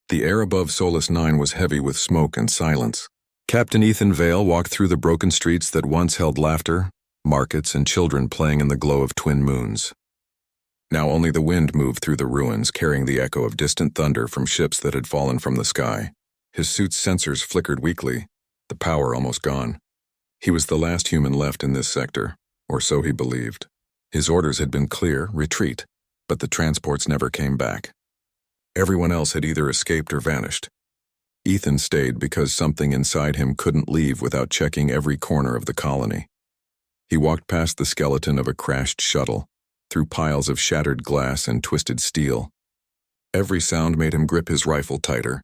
The air above Solus 9 was heavy with smoke and silence. Captain Ethan Vale walked through the broken streets that once held laughter, markets, and children playing in the glow of twin moons. Now only the wind moved through the ruins, carrying the echo of distant thunder from ships that had fallen from the sky. His suit's sensors flickered weakly, the power almost gone. He was the last human left in this sector, or so he believed. His orders had been clear, retreat, but the transports never came back. Everyone else had either escaped or vanished. Ethan stayed because something inside him couldn't leave without checking every corner of the colony. He walked past the skeleton of a crashed shuttle, through piles of shattered glass and twisted steel. Every sound made him grip his rifle tighter.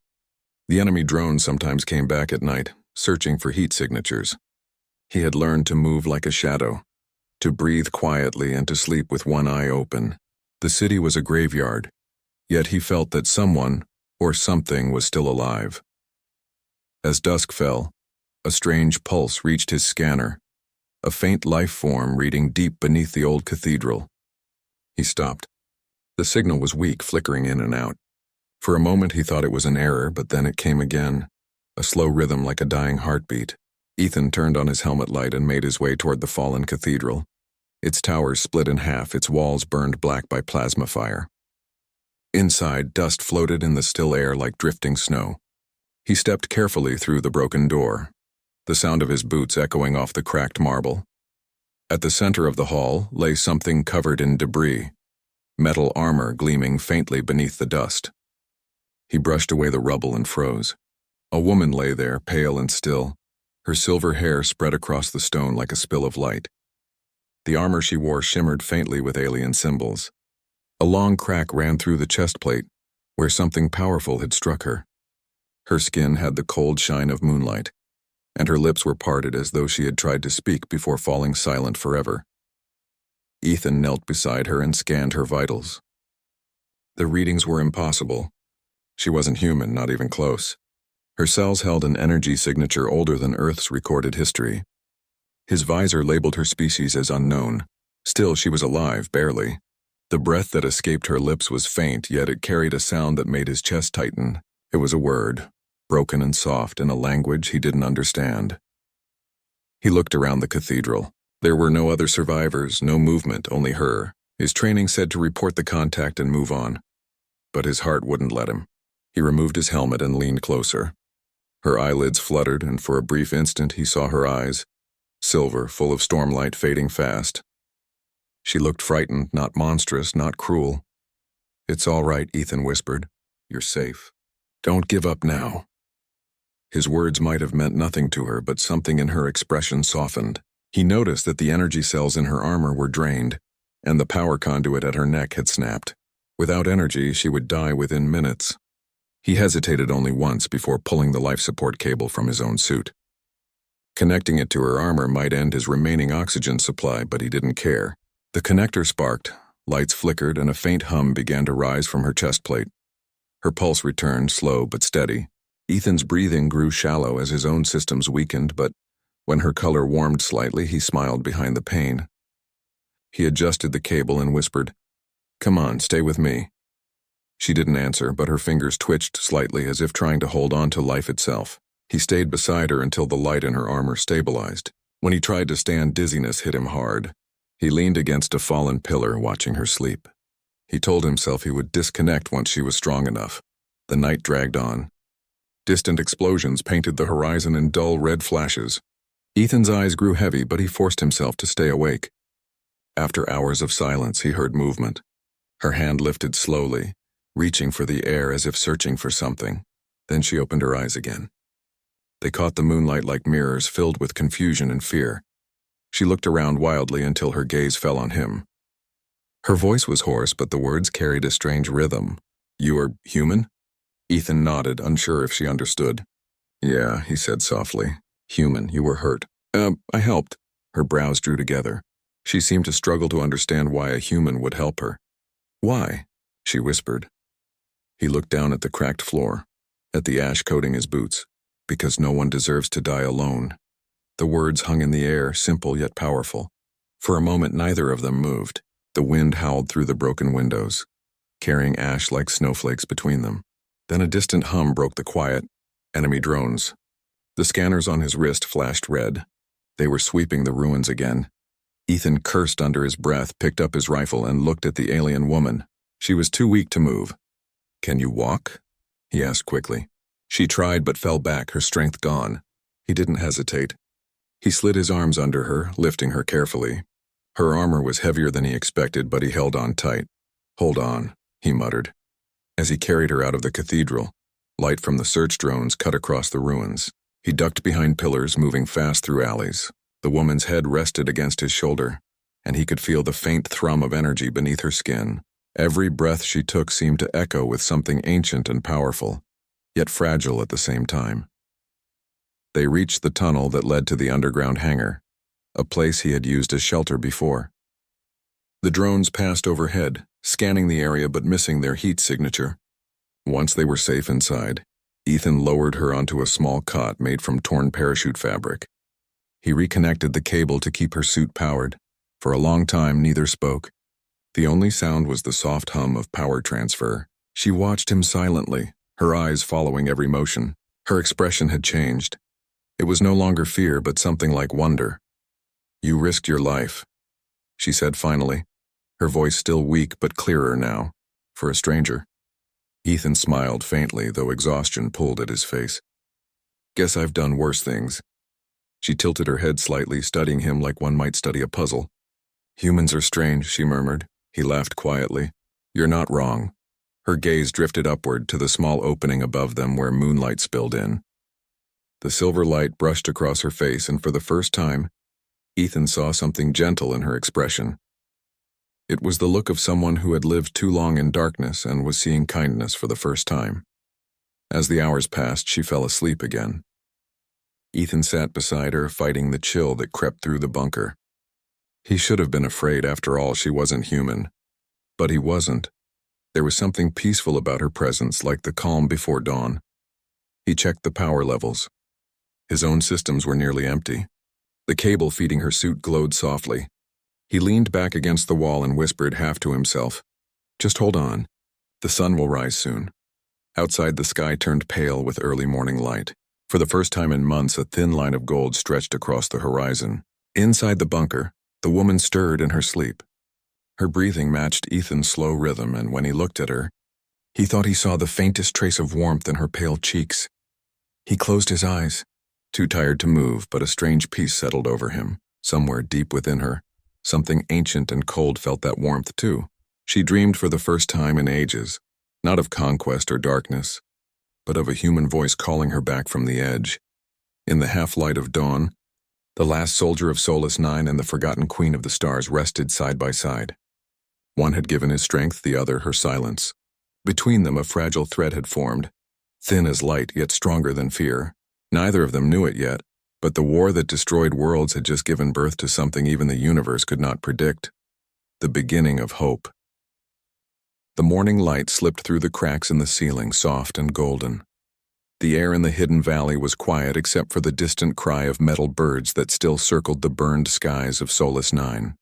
The enemy drones sometimes came back at night, searching for heat signatures. He had learned to move like a shadow, to breathe quietly and to sleep with one eye open. The city was a graveyard, yet he felt that someone, or something, was still alive. As dusk fell, a strange pulse reached his scanner, a faint life form reading deep beneath the old cathedral. He stopped. The signal was weak, flickering in and out. For a moment he thought it was an error, but then it came again, a slow rhythm like a dying heartbeat. Ethan turned on his helmet light and made his way toward the fallen cathedral. Its towers split in half, its walls burned black by plasma fire. Inside, dust floated in the still air like drifting snow. He stepped carefully through the broken door, the sound of his boots echoing off the cracked marble. At the center of the hall lay something covered in debris, metal armor gleaming faintly beneath the dust. He brushed away the rubble and froze. A woman lay there, pale and still, her silver hair spread across the stone like a spill of light. The armor she wore shimmered faintly with alien symbols. A long crack ran through the chest plate, where something powerful had struck her. Her skin had the cold shine of moonlight, and her lips were parted as though she had tried to speak before falling silent forever. Ethan knelt beside her and scanned her vitals. The readings were impossible. She wasn't human, not even close. Her cells held an energy signature older than Earth's recorded history. His visor labeled her species as unknown. Still, she was alive, barely. The breath that escaped her lips was faint, yet it carried a sound that made his chest tighten. It was a word, broken and soft, in a language he didn't understand. He looked around the cathedral. There were no other survivors, no movement, only her. His training said to report the contact and move on. But his heart wouldn't let him. He removed his helmet and leaned closer. Her eyelids fluttered, and for a brief instant he saw her eyes, silver, full of stormlight, fading fast. She looked frightened, not monstrous, not cruel. "It's all right," Ethan whispered. "You're safe. Don't give up now." His words might have meant nothing to her, but something in her expression softened. He noticed that the energy cells in her armor were drained, and the power conduit at her neck had snapped. Without energy, she would die within minutes. He hesitated only once before pulling the life support cable from his own suit. Connecting it to her armor might end his remaining oxygen supply, but he didn't care. The connector sparked, lights flickered, and a faint hum began to rise from her chest plate. Her pulse returned, slow but steady. Ethan's breathing grew shallow as his own systems weakened, but when her color warmed slightly, he smiled behind the pain. He adjusted the cable and whispered, "Come on, stay with me." She didn't answer, but her fingers twitched slightly as if trying to hold on to life itself. He stayed beside her until the light in her armor stabilized. When he tried to stand, dizziness hit him hard. He leaned against a fallen pillar, watching her sleep. He told himself he would disconnect once she was strong enough. The night dragged on. Distant explosions painted the horizon in dull red flashes. Ethan's eyes grew heavy, but he forced himself to stay awake. After hours of silence, he heard movement. Her hand lifted slowly, reaching for the air as if searching for something. Then she opened her eyes again. They caught the moonlight like mirrors, filled with confusion and fear. She looked around wildly until her gaze fell on him. Her voice was hoarse, but the words carried a strange rhythm. "You are human?" Ethan nodded, unsure if she understood. "Yeah," he said softly. "Human, you were hurt." I helped." Her brows drew together. She seemed to struggle to understand why a human would help her. "Why?" she whispered. He looked down at the cracked floor, at the ash coating his boots. "Because no one deserves to die alone." The words hung in the air, simple yet powerful. For a moment, neither of them moved. The wind howled through the broken windows, carrying ash like snowflakes between them. Then a distant hum broke the quiet. Enemy drones. The scanners on his wrist flashed red. They were sweeping the ruins again. Ethan cursed under his breath, picked up his rifle, and looked at the alien woman. She was too weak to move. "Can you walk?" he asked quickly. She tried but fell back, her strength gone. He didn't hesitate. He slid his arms under her, lifting her carefully. Her armor was heavier than he expected, but he held on tight. "Hold on," he muttered. As he carried her out of the cathedral, light from the search drones cut across the ruins. He ducked behind pillars, moving fast through alleys. The woman's head rested against his shoulder, and he could feel the faint thrum of energy beneath her skin. Every breath she took seemed to echo with something ancient and powerful, yet fragile at the same time. They reached the tunnel that led to the underground hangar, a place he had used as shelter before. The drones passed overhead, scanning the area but missing their heat signature. Once they were safe inside, Ethan lowered her onto a small cot made from torn parachute fabric. He reconnected the cable to keep her suit powered. For a long time, neither spoke. The only sound was the soft hum of power transfer. She watched him silently, her eyes following every motion. Her expression had changed. It was no longer fear, but something like wonder. "You risked your life," she said finally, her voice still weak but clearer now, for a stranger. Ethan smiled faintly, though exhaustion pulled at his face. "Guess I've done worse things." She tilted her head slightly, studying him like one might study a puzzle. "Humans are strange," she murmured. He laughed quietly. "You're not wrong." Her gaze drifted upward to the small opening above them where moonlight spilled in. The silver light brushed across her face, and for the first time, Ethan saw something gentle in her expression. It was the look of someone who had lived too long in darkness and was seeing kindness for the first time. As the hours passed, she fell asleep again. Ethan sat beside her, fighting the chill that crept through the bunker. He should have been afraid. After all, she wasn't human. But he wasn't. There was something peaceful about her presence, like the calm before dawn. He checked the power levels. His own systems were nearly empty. The cable feeding her suit glowed softly. He leaned back against the wall and whispered half to himself, "Just hold on. The sun will rise soon." Outside, the sky turned pale with early morning light. For the first time in months, a thin line of gold stretched across the horizon. Inside the bunker, the woman stirred in her sleep. Her breathing matched Ethan's slow rhythm, and when he looked at her, he thought he saw the faintest trace of warmth in her pale cheeks. He closed his eyes, too tired to move, but a strange peace settled over him. Somewhere deep within her, something ancient and cold felt that warmth too. She dreamed for the first time in ages, not of conquest or darkness, but of a human voice calling her back from the edge. In the half-light of dawn, the last soldier of Solus 9 and the forgotten queen of the stars rested side by side. One had given his strength, the other her silence. Between them, a fragile thread had formed, thin as light yet stronger than fear. Neither of them knew it yet, but the war that destroyed worlds had just given birth to something even the universe could not predict. The beginning of hope. The morning light slipped through the cracks in the ceiling, soft and golden. The air in the hidden valley was quiet except for the distant cry of metal birds that still circled the burned skies of Solus 9.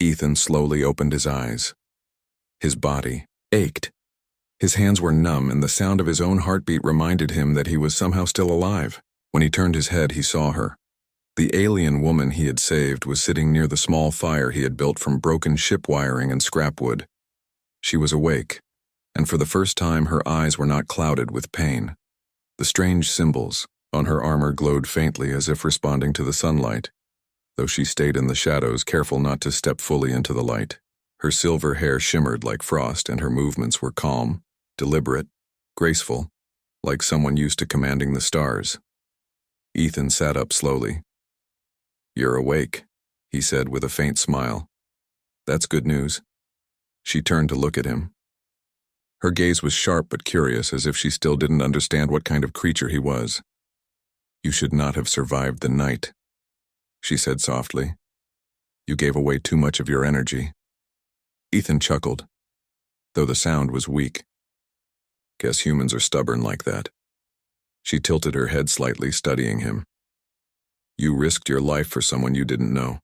Ethan slowly opened his eyes. His body ached. His hands were numb, and the sound of his own heartbeat reminded him that he was somehow still alive. When he turned his head, he saw her. The alien woman he had saved was sitting near the small fire he had built from broken ship wiring and scrap wood. She was awake, and for the first time her eyes were not clouded with pain. The strange symbols on her armor glowed faintly as if responding to the sunlight, though she stayed in the shadows, careful not to step fully into the light. Her silver hair shimmered like frost, and her movements were calm, deliberate, graceful, like someone used to commanding the stars. Ethan sat up slowly. "You're awake," he said with a faint smile. "That's good news." She turned to look at him. Her gaze was sharp but curious, as if she still didn't understand what kind of creature he was. "You should not have survived the night," she said softly. "You gave away too much of your energy." Ethan chuckled, though the sound was weak. "Guess humans are stubborn like that." She tilted her head slightly, studying him. "You risked your life for someone you didn't know.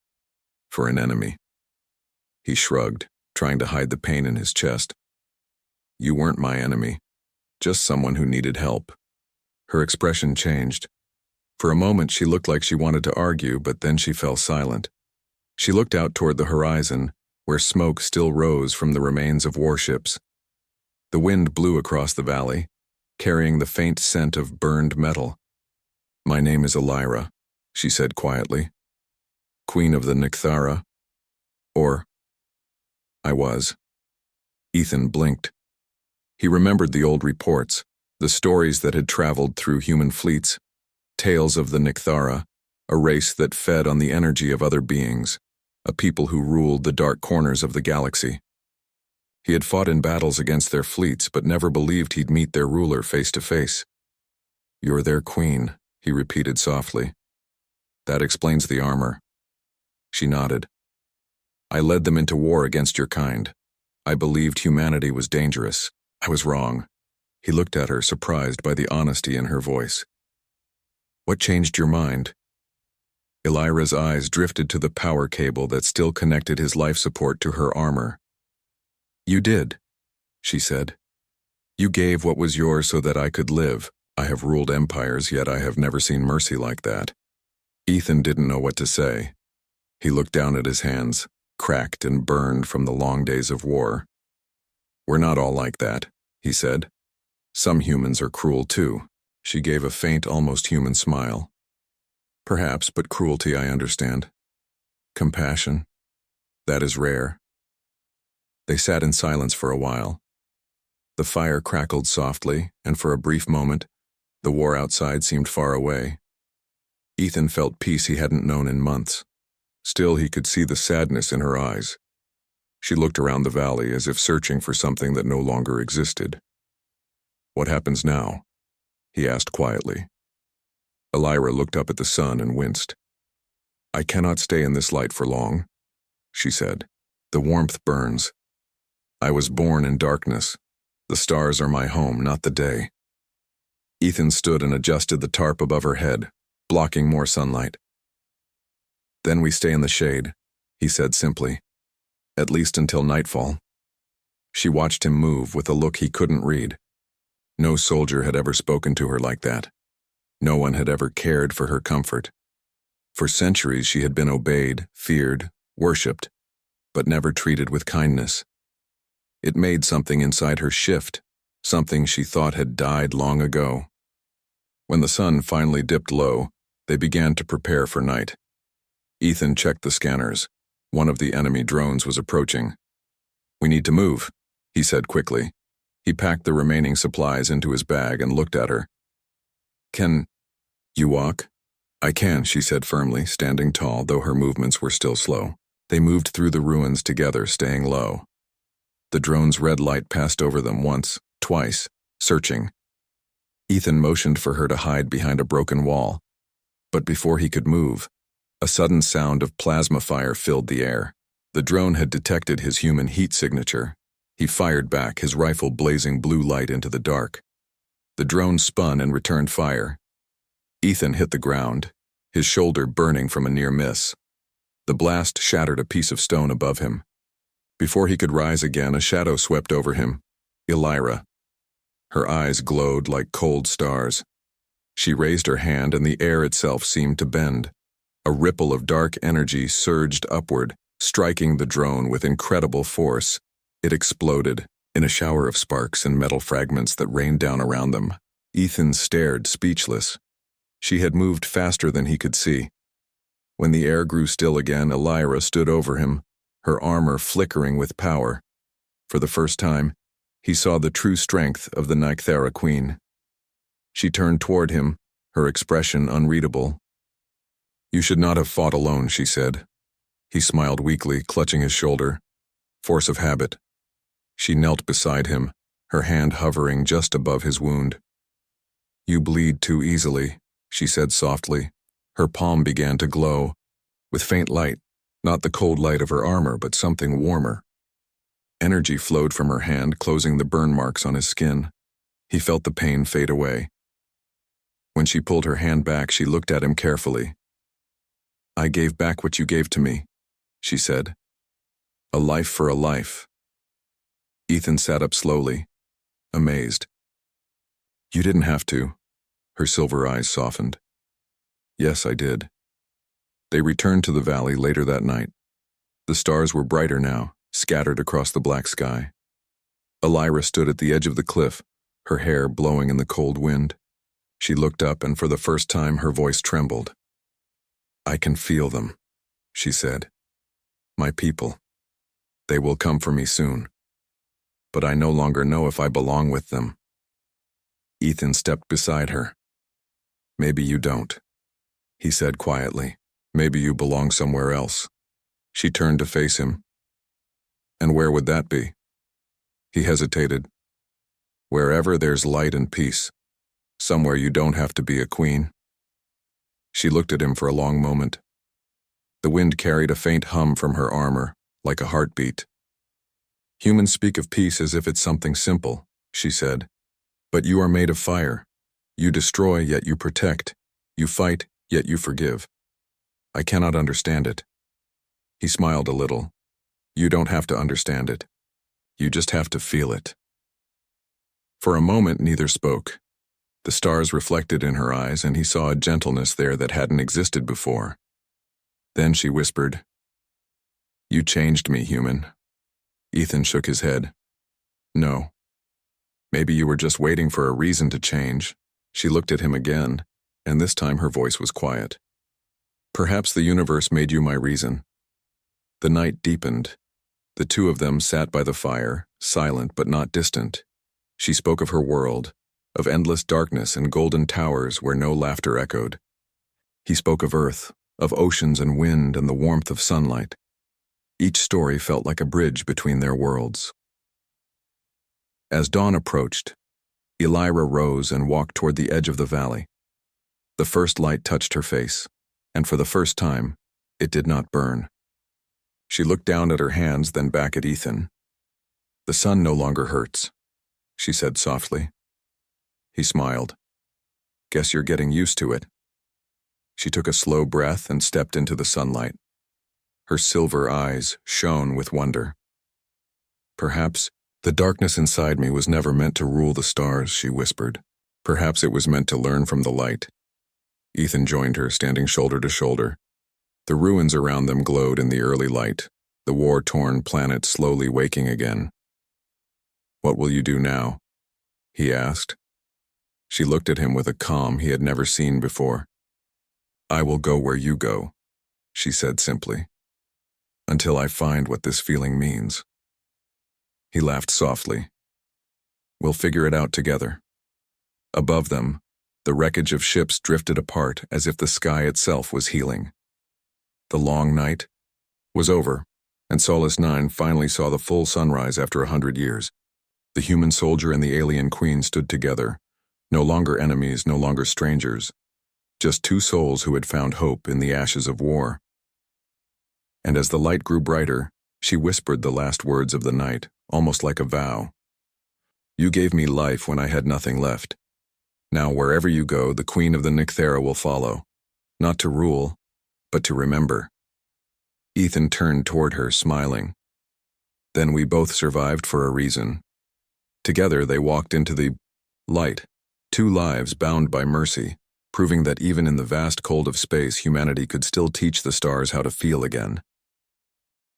For an enemy." He shrugged, trying to hide the pain in his chest. "You weren't my enemy, just someone who needed help. Her expression changed. For a moment she looked like she wanted to argue, but then she fell silent. She looked out toward the horizon, where smoke still rose from the remains of warships. The wind blew across the valley, carrying the faint scent of burned metal. "My name is Elira," she said quietly. "Queen of the Nikthara. Or I was." Ethan blinked. He remembered the old reports, the stories that had traveled through human fleets, tales of the Nikthara, a race that fed on the energy of other beings, a people who ruled the dark corners of the galaxy. He had fought in battles against their fleets, but never believed he'd meet their ruler face to face. "You're their queen," he repeated softly. "That explains the armor." She nodded. "I led them into war against your kind. I believed humanity was dangerous. I was wrong." He looked at her, surprised by the honesty in her voice. "What changed your mind?" Elira's eyes drifted to the power cable that still connected his life support to her armor. "You did," she said. "You gave what was yours so that I could live. I have ruled empires, yet I have never seen mercy like that." Ethan didn't know what to say. He looked down at his hands, cracked and burned from the long days of war. "We're not all like that," he said. "Some humans are cruel too." She gave a faint, almost human smile. "Perhaps, but cruelty I understand. Compassion, that is rare." They sat in silence for a while. The fire crackled softly, and for a brief moment, the war outside seemed far away. Ethan felt peace he hadn't known in months. Still, he could see the sadness in her eyes. She looked around the valley as if searching for something that no longer existed. "What happens now?" he asked quietly. Elira looked up at the sun and winced. "I cannot stay in this light for long," she said. "The warmth burns. I was born in darkness. The stars are my home, not the day." Ethan stood and adjusted the tarp above her head, blocking more sunlight. "Then we stay in the shade," he said simply. "At least until nightfall." She watched him move with a look he couldn't read. No soldier had ever spoken to her like that. No one had ever cared for her comfort. For centuries she had been obeyed, feared, worshipped, but never treated with kindness. It made something inside her shift, something she thought had died long ago. When the sun finally dipped low, they began to prepare for night. Ethan checked the scanners. One of the enemy drones was approaching. "We need to move," he said quickly. He packed the remaining supplies into his bag and looked at her. "Can you walk?" "I can," she said firmly, standing tall, though her movements were still slow. They moved through the ruins together, staying low. The drone's red light passed over them once, twice, searching. Ethan motioned for her to hide behind a broken wall. But before he could move, a sudden sound of plasma fire filled the air. The drone had detected his human heat signature. He fired back, his rifle blazing blue light into the dark. The drone spun and returned fire. Ethan hit the ground, his shoulder burning from a near miss. The blast shattered a piece of stone above him. Before he could rise again, a shadow swept over him. Elira. Her eyes glowed like cold stars. She raised her hand and the air itself seemed to bend. A ripple of dark energy surged upward, striking the drone with incredible force. It exploded, in a shower of sparks and metal fragments that rained down around them. Ethan stared, speechless. She had moved faster than he could see. When the air grew still again, Elira stood over him, her armor flickering with power. For the first time, he saw the true strength of the Nikthara queen. She turned toward him, her expression unreadable. "You should not have fought alone," she said. He smiled weakly, clutching his shoulder. Force of habit. She knelt beside him, her hand hovering just above his wound. "You bleed too easily," she said softly. Her palm began to glow, with faint light, not the cold light of her armor, but something warmer. Energy flowed from her hand, closing the burn marks on his skin. He felt the pain fade away. When she pulled her hand back, she looked at him carefully. "I gave back what you gave to me," she said. "A life for a life." Ethan sat up slowly, amazed. You didn't have to. Her silver eyes softened. Yes, I did. They returned to the valley later that night. The stars were brighter now, scattered across the black sky. Elira stood at the edge of the cliff, her hair blowing in the cold wind. She looked up, and for the first time her voice trembled. I can feel them, she said. My people. They will come for me soon. But I no longer know if I belong with them. Ethan stepped beside her. Maybe you don't, he said quietly. Maybe you belong somewhere else. She turned to face him. And where would that be? He hesitated. Wherever there's light and peace. Somewhere you don't have to be a queen. She looked at him for a long moment. The wind carried a faint hum from her armor, like a heartbeat. Humans speak of peace as if it's something simple, she said. But you are made of fire. You destroy, yet you protect. You fight, yet you forgive. I cannot understand it. He smiled a little. You don't have to understand it. You just have to feel it. For a moment, neither spoke. The stars reflected in her eyes, and he saw a gentleness there that hadn't existed before. Then she whispered, You changed me, human. Ethan shook his head. No. Maybe you were just waiting for a reason to change. She looked at him again, and this time her voice was quiet. Perhaps the universe made you my reason. The night deepened. The two of them sat by the fire, silent but not distant. She spoke of her world, of endless darkness and golden towers where no laughter echoed. He spoke of Earth, of oceans and wind and the warmth of sunlight. Each story felt like a bridge between their worlds. As dawn approached, Elira rose and walked toward the edge of the valley. The first light touched her face, and for the first time, it did not burn. She looked down at her hands, then back at Ethan. The sun no longer hurts, she said softly. He smiled. Guess you're getting used to it. She took a slow breath and stepped into the sunlight. Her silver eyes shone with wonder. Perhaps the darkness inside me was never meant to rule the stars, she whispered. Perhaps it was meant to learn from the light. Ethan joined her, standing shoulder to shoulder. The ruins around them glowed in the early light, the war-torn planet slowly waking again. What will you do now? He asked. She looked at him with a calm he had never seen before. I will go where you go, she said simply, until I find what this feeling means. He laughed softly. We'll figure it out together. Above them, the wreckage of ships drifted apart as if the sky itself was healing. The long night was over, and Solace 9 finally saw the full sunrise after 100 years. The human soldier and the alien queen stood together, no longer enemies, no longer strangers, just two souls who had found hope in the ashes of war. And as the light grew brighter, she whispered the last words of the night, almost like a vow. You gave me life when I had nothing left. Now wherever you go, the Queen of the Nycthera will follow, not to rule, but to remember. Ethan turned toward her, smiling. Then we both survived for a reason. Together they walked into the light, two lives bound by mercy, proving that even in the vast cold of space, humanity could still teach the stars how to feel again.